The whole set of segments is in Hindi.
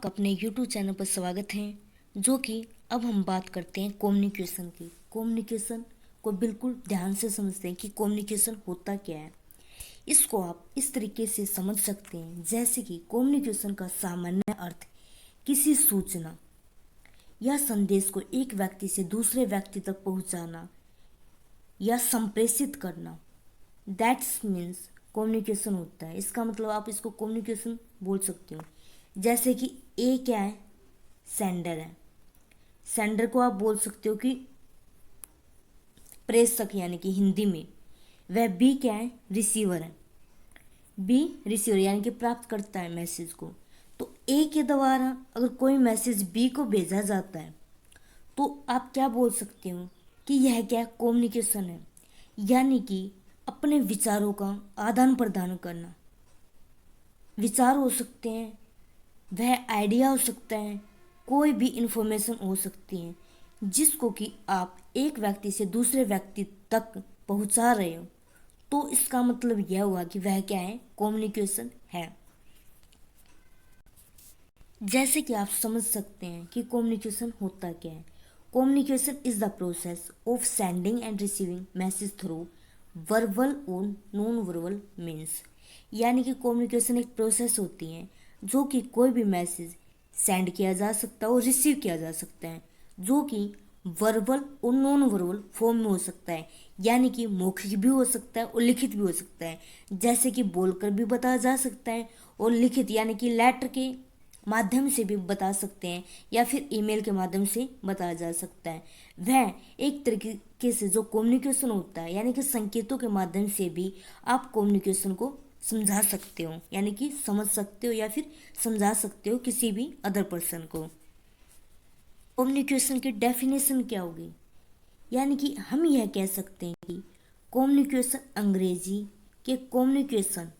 आपका अपने YouTube चैनल पर स्वागत है। जो कि अब हम बात करते हैं कम्युनिकेशन की। कम्युनिकेशन को बिल्कुल ध्यान से समझते हैं कि कम्युनिकेशन होता क्या है। इसको आप इस तरीके से समझ सकते हैं जैसे कि कम्युनिकेशन का सामान्य अर्थ किसी सूचना या संदेश को एक व्यक्ति से दूसरे व्यक्ति तक पहुंचाना या संप्रेषित करना, दैट्स मीन्स कम्युनिकेशन होता है। इसका मतलब आप इसको कम्युनिकेशन बोल सकते हो। जैसे कि ए क्या है, सेंडर है। सेंडर को आप बोल सकते हो कि प्रेषक, यानी कि हिंदी में। वह बी क्या है, रिसीवर है। बी रिसीवर यानी कि प्राप्त करता है मैसेज को। तो ए के द्वारा अगर कोई मैसेज बी को भेजा जाता है तो आप क्या बोल सकते हो कि यह क्या कम्युनिकेशन है, यानी कि अपने विचारों का आदान प्रदान करना। विचार हो सकते हैं, वह आइडिया हो सकता है, कोई भी इंफॉर्मेशन हो सकती है जिसको कि आप एक व्यक्ति से दूसरे व्यक्ति तक पहुंचा रहे हो। तो इसका मतलब यह हुआ कि वह क्या है, कम्युनिकेशन है। जैसे कि आप समझ सकते हैं कि कम्युनिकेशन होता क्या है। Communication is the process of sending end receiving message through verbal और नॉन वर्बल मीन्स। यानी कि कम्युनिकेशन एक प्रोसेस होती है जो कि कोई भी मैसेज सेंड किया जा सकता है और रिसीव किया जा सकता है, जो कि वर्बल और नॉन वर्बल फॉर्म में हो सकता है। यानी कि मौखिक भी हो सकता है और लिखित भी हो सकता है। जैसे कि बोलकर भी बताया जा सकता है और लिखित यानी कि लेटर के माध्यम से भी बता सकते हैं या फिर ईमेल के माध्यम से बताया जा सकता है। वह एक तरीके से जो कम्युनिकेशन होता है, यानी कि संकेतों के माध्यम से भी आप कम्युनिकेशन को समझा सकते हो, यानी कि समझ सकते हो या फिर समझा सकते हो किसी भी अदर पर्सन को। कम्युनिकेशन की डेफिनेशन क्या होगी, यानी कि हम यह कह सकते हैं कि कम्युनिकेशन अंग्रेजी के कम्युनिकेशन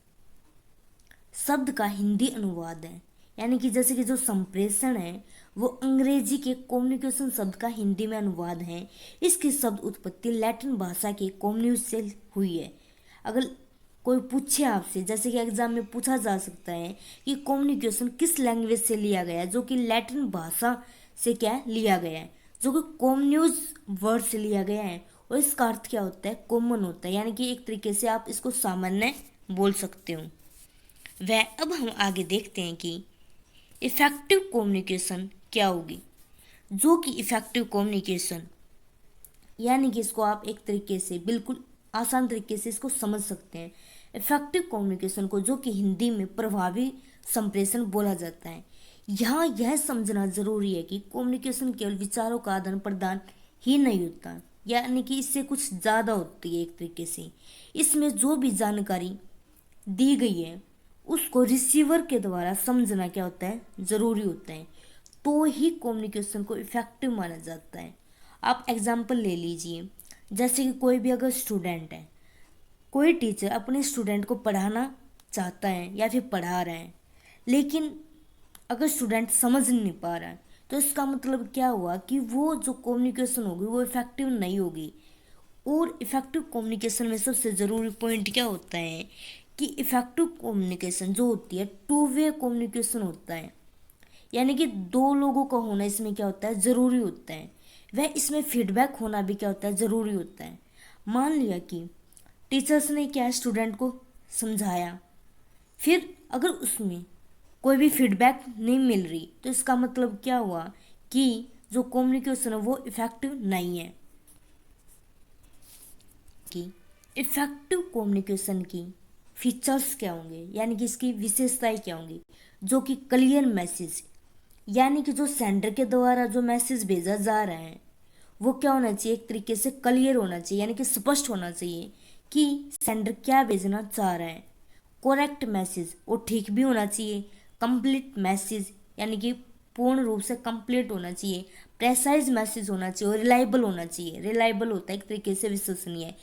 शब्द का हिंदी अनुवाद है। यानी कि जैसे कि जो संप्रेषण है वो अंग्रेजी के कम्युनिकेशन शब्द का हिंदी में अनुवाद है। इसकी शब्द उत्पत्ति लैटिन भाषा के कम्युनिस से हुई है। अगर कोई पूछे आपसे, जैसे कि एग्जाम में पूछा जा सकता है कि कम्युनिकेशन किस लैंग्वेज से लिया गया है, जो कि लैटिन भाषा से क्या लिया गया है, जो कि कम्युनिस वर्ड से लिया गया है। और इसका अर्थ क्या होता है, कॉमन होता है, यानी कि एक तरीके से आप इसको सामान्य बोल सकते हो। वह अब हम आगे देखते हैं कि इफ़ेक्टिव कम्युनिकेशन क्या होगी। जो कि इफ़ेक्टिव कम्युनिकेशन, यानी कि इसको आप एक तरीके से बिल्कुल आसान तरीके से इसको समझ सकते हैं। इफ़ेक्टिव कम्युनिकेशन को जो कि हिंदी में प्रभावी संप्रेषण बोला जाता है। यहाँ यह समझना जरूरी है कि कम्युनिकेशन केवल विचारों का आदान प्रदान ही नहीं होता, यानी कि इससे कुछ ज़्यादा होती है। एक तरीके से इसमें जो भी जानकारी दी गई है उसको रिसीवर के द्वारा समझना क्या होता है, ज़रूरी होता है। तो ही कम्युनिकेशन को इफ़ेक्टिव माना जाता है। आप एग्जाम्पल ले लीजिए, जैसे कि कोई भी अगर स्टूडेंट है, कोई टीचर अपने स्टूडेंट को पढ़ाना चाहता है या फिर पढ़ा रहा है, लेकिन अगर स्टूडेंट समझ नहीं पा रहा है तो इसका मतलब क्या हुआ कि वो जो कम्युनिकेशन होगी वो इफ़ेक्टिव नहीं होगी। और इफ़ेक्टिव कम्युनिकेशन में सबसे ज़रूरी पॉइंट क्या होता है कि इफ़ेक्टिव कम्युनिकेशन जो होती है टू वे कम्युनिकेशन होता है। यानी कि दो लोगों का होना इसमें क्या होता है, ज़रूरी होता है। वह इसमें फीडबैक होना भी क्या होता है, ज़रूरी होता है। मान लिया कि टीचर्स ने क्या स्टूडेंट को समझाया, फिर अगर उसमें कोई भी फीडबैक नहीं मिल रही तो इसका मतलब क्या हुआ कि जो कम्युनिकेशन है वो इफ़ेक्टिव नहीं है। कि इफ़ेक्टिव कम्युनिकेशन की फीचर्स क्या होंगे, यानी कि इसकी विशेषताएं क्या होंगी। जो कि क्लियर मैसेज, यानी कि जो सेंडर के द्वारा जो मैसेज भेजा जा रहा है वो क्या होना चाहिए, एक तरीके से क्लियर होना चाहिए, यानी कि स्पष्ट होना चाहिए कि सेंडर क्या भेजना चाह रहा है। करेक्ट मैसेज, वो ठीक भी होना चाहिए। कंप्लीट मैसेज, यानी कि पूर्ण रूप से कंप्लीट होना चाहिए। प्रेसाइज मैसेज होना चाहिए और रिलायबल होना चाहिए। रिलायबल होता है एक तरीके से विश्वसनीय।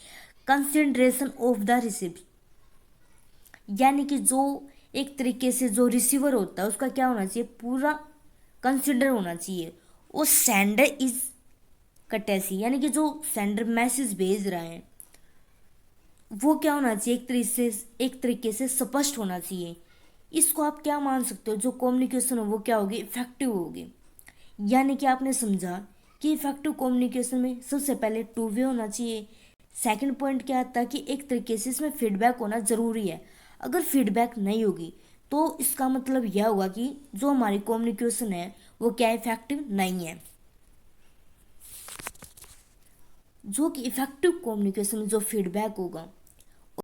कंसिडरेशन ऑफ द रिसिप्ट, यानी कि जो एक तरीके से जो रिसीवर होता है उसका क्या होना चाहिए, पूरा कंसिडर होना चाहिए। और सेंडर इज कटेसी, यानी कि जो सेंडर मैसेज भेज रहा है वो क्या होना चाहिए, एक तरीके से स्पष्ट होना चाहिए। इसको आप क्या मान सकते हो, जो कम्युनिकेशन हो वो क्या होगी, इफेक्टिव होगी। यानी कि आपने समझा कि इफेक्टिव कम्युनिकेशन में सबसे पहले टू वे होना चाहिए। सेकंड पॉइंट क्या आता है कि एक तरीके से इसमें फीडबैक होना ज़रूरी है। अगर फीडबैक नहीं होगी तो इसका मतलब यह होगा कि जो हमारी कम्युनिकेशन है वो क्या इफेक्टिव नहीं है। जो कि इफेक्टिव कम्युनिकेशन में जो फीडबैक होगा,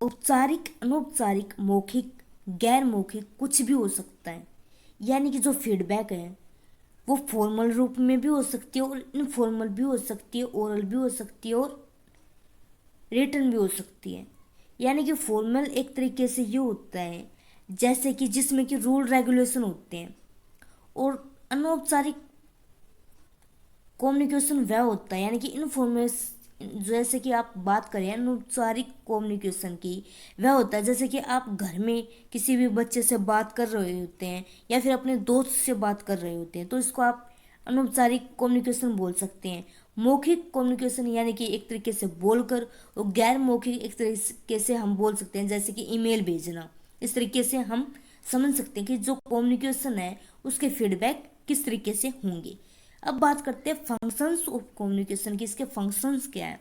औपचारिक, अनौपचारिक, मौखिक, गैर मौखिक, कुछ भी हो सकता है। यानी कि जो फीडबैक है वो फॉर्मल रूप में भी हो सकती है और इनफॉर्मल भी हो सकती है, ओरल भी हो सकती है और रिटर्न भी हो सकती है। यानी कि फॉर्मल एक तरीके से ये होता है जैसे कि जिसमें कि रूल रेगुलेशन होते हैं, और अनौपचारिक कम्युनिकेशन वह होता है यानी कि इनफॉर्मेशन, जैसे कि आप बात करें अनौपचारिक कम्युनिकेशन की, वह होता है जैसे कि आप घर में किसी भी बच्चे से बात कर रहे होते हैं या फिर अपने दोस्त से बात कर रहे होते हैं, तो इसको आप अनौपचारिक कम्युनिकेशन बोल सकते हैं। मौखिक कम्युनिकेशन यानी कि एक तरीके से बोलकर, और गैर मौखिक एक तरीके से हम बोल सकते हैं जैसे कि ईमेल भेजना। इस तरीके से हम समझ सकते हैं कि जो कम्युनिकेशन है उसके फीडबैक किस तरीके से होंगे। अब बात करते हैं फंक्शंस ऑफ कम्युनिकेशन की, इसके फंक्शंस क्या है,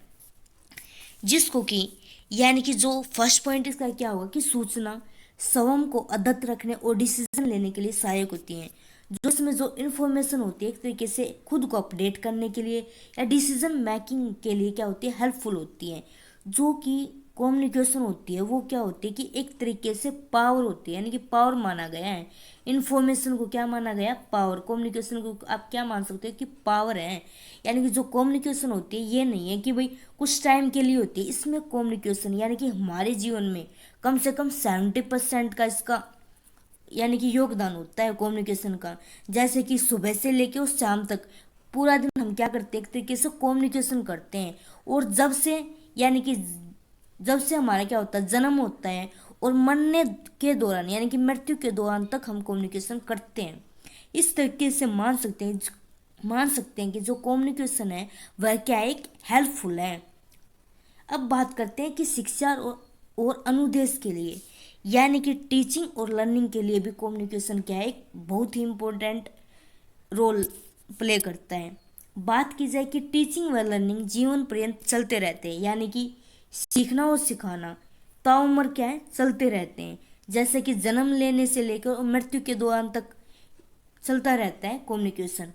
जिसको कि यानी कि जो फर्स्ट पॉइंट इसका क्या होगा कि सूचना स्वयं को आदत रखने और डिसीजन लेने के लिए सहायक होती हैं। जो इसमें जो इन्फॉर्मेशन होती है एक तरीके से खुद को अपडेट करने के लिए या डिसीजन मेकिंग के लिए क्या होती है, हेल्पफुल होती है। जो कि कम्युनिकेशन होती है वो क्या होती है कि एक तरीके से पावर होती है, यानी कि पावर माना गया है। इन्फॉर्मेशन को क्या माना गया, पावर। कम्युनिकेशन को आप क्या मान सकते हो कि पावर है। यानी कि जो कम्युनिकेशन होती है ये नहीं है कि भाई कुछ टाइम के लिए होती है, इसमें कम्युनिकेशन यानी कि हमारे जीवन में कम से कम 70% का इसका यानी कि योगदान होता है कम्युनिकेशन का। जैसे कि सुबह से लेके और शाम तक पूरा दिन हम क्या करते हैं, एक तरीके से कम्युनिकेशन करते हैं। और जब से यानी कि जब से हमारा क्या होता है, जन्म होता है और मरने के दौरान यानी कि मृत्यु के दौरान तक हम कम्युनिकेशन करते हैं। इस तरीके से मान सकते हैं कि जो कम्युनिकेशन है वह क्या है, एक हेल्पफुल है। अब बात करते हैं कि शिक्षा और अनुदेश के लिए यानी कि टीचिंग और लर्निंग के लिए भी कम्युनिकेशन क्या है, एक बहुत ही इम्पोर्टेंट रोल प्ले करता है। बात की जाए कि टीचिंग व लर्निंग जीवन पर्यंत चलते रहते हैं, यानी कि सीखना और सिखाना ताउम्र क्या है, चलते रहते हैं। जैसे कि जन्म लेने से लेकर और मृत्यु के दौरान तक चलता रहता है कम्युनिकेशन।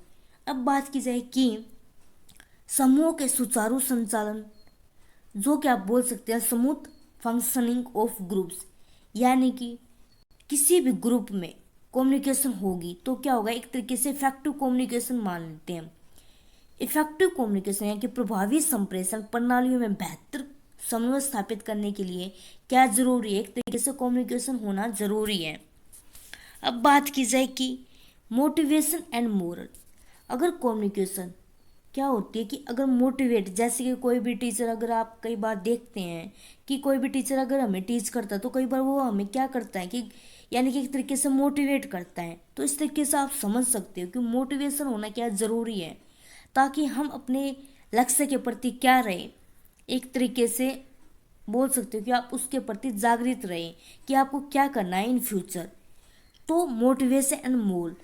अब बात की जाए कि समूह के सुचारू संचालन, जो कि आप बोल सकते हैं स्मूथ फंक्शनिंग ऑफ ग्रुप्स, यानी कि किसी भी ग्रुप में कम्युनिकेशन होगी तो क्या होगा, एक तरीके से इफेक्टिव कम्युनिकेशन मान लेते हैं। इफेक्टिव कम्युनिकेशन यानी कि प्रभावी संप्रेषण प्रणालियों में बेहतर समन्वय स्थापित करने के लिए क्या जरूरी है, एक तरीके से कम्युनिकेशन होना जरूरी है। अब बात की जाए कि मोटिवेशन एंड मोरल, अगर कम्युनिकेशन क्या होती है कि अगर मोटिवेट, जैसे कि कोई भी टीचर, अगर आप कई बार देखते हैं कि कोई भी टीचर अगर हमें टीच करता है तो कई बार वो हमें क्या करता है कि यानी कि एक तरीके से मोटिवेट करता है। तो इस तरीके से आप समझ सकते हो कि मोटिवेशन होना क्या ज़रूरी है, ताकि हम अपने लक्ष्य के प्रति क्या रहे, एक तरीके से बोल सकते हो कि आप उसके प्रति जागृत रहें कि आपको क्या करना है इन फ्यूचर। तो मोटिवेशन एंड मोल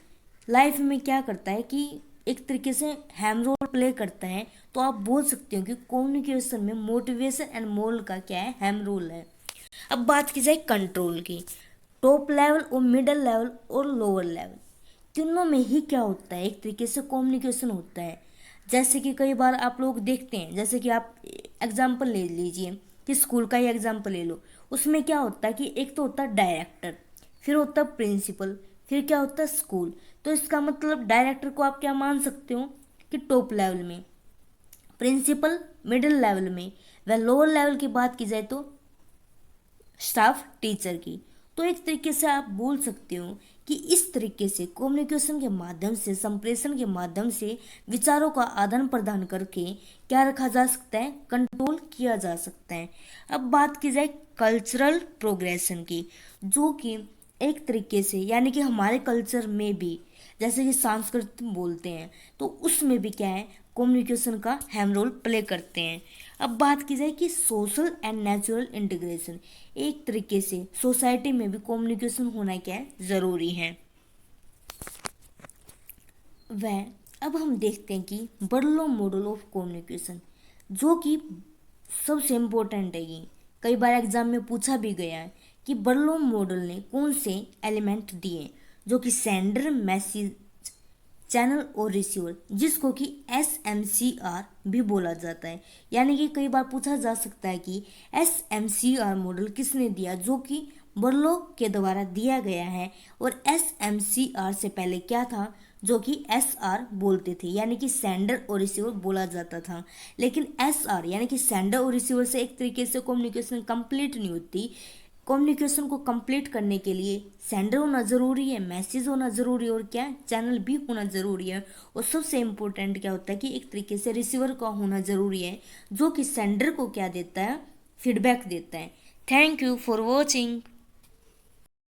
लाइफ में क्या करता है कि एक तरीके से हैम रोल प्ले करता है। तो आप बोल सकते हो कि कम्युनिकेशन में मोटिवेशन एंड मोल का क्या है, हैम रोल है। अब बात की जाए कंट्रोल की, टॉप लेवल और मिडल लेवल और लोअर लेवल तीनों में ही क्या होता है, एक तरीके से कम्युनिकेशन होता है। जैसे कि कई बार आप लोग देखते हैं, जैसे कि आप एग्जाम्पल ले लीजिए कि स्कूल का ही एग्जाम्पल ले लो, उसमें क्या होता है कि एक तो होता है डायरेक्टर, फिर होता है प्रिंसिपल, फिर क्या होता है स्कूल। तो इसका मतलब डायरेक्टर को आप क्या मान सकते हो कि टॉप लेवल में, प्रिंसिपल मिडिल लेवल में, व लोअर लेवल की बात की जाए तो स्टाफ टीचर की। तो एक तरीके से आप बोल सकते हो कि इस तरीके से कम्युनिकेशन के माध्यम से, संप्रेषण के माध्यम से विचारों का आदान प्रदान करके क्या रखा जा सकता है, कंट्रोल किया जा सकता है। अब बात की जाए कल्चरल प्रोग्रेशन की, जो कि एक तरीके से यानी कि हमारे कल्चर में भी जैसे कि सांस्कृतिक बोलते हैं तो उसमें भी क्या है, कम्युनिकेशन का अहम रोल प्ले करते हैं। अब बात की जाए कि सोशल एंड नेचुरल इंटीग्रेशन, एक तरीके से सोसाइटी में भी कम्युनिकेशन होना क्या है, ज़रूरी है। वह अब हम देखते हैं कि बर्लो मॉडल ऑफ कम्युनिकेशन, जो कि सबसे इम्पोर्टेंट है। ये कई बार एग्जाम में पूछा भी गया है कि बर्लो मॉडल ने कौन से एलिमेंट दिए, जो कि सेंडर, मैसेज, चैनल और रिसीवर, जिसको कि SMCR भी बोला जाता है। यानी कि कई बार पूछा जा सकता है कि SMCR मॉडल किसने दिया, जो कि बर्लो के द्वारा दिया गया है। और SMCR से पहले क्या था, जो कि SR बोलते थे, यानी कि सेंडर और रिसीवर बोला जाता था। लेकिन SR यानी कि सेंडर और रिसीवर से एक तरीके से कम्युनिकेशन कंप्लीट नहीं होती। कम्युनिकेशन को कंप्लीट करने के लिए सेंडर होना ज़रूरी है, मैसेज होना ज़रूरी है, और क्या, चैनल भी होना ज़रूरी है। और सबसे इम्पोर्टेंट क्या होता है कि एक तरीके से रिसीवर का होना ज़रूरी है, जो कि सेंडर को क्या देता है, फीडबैक देता है। Thank you for watching.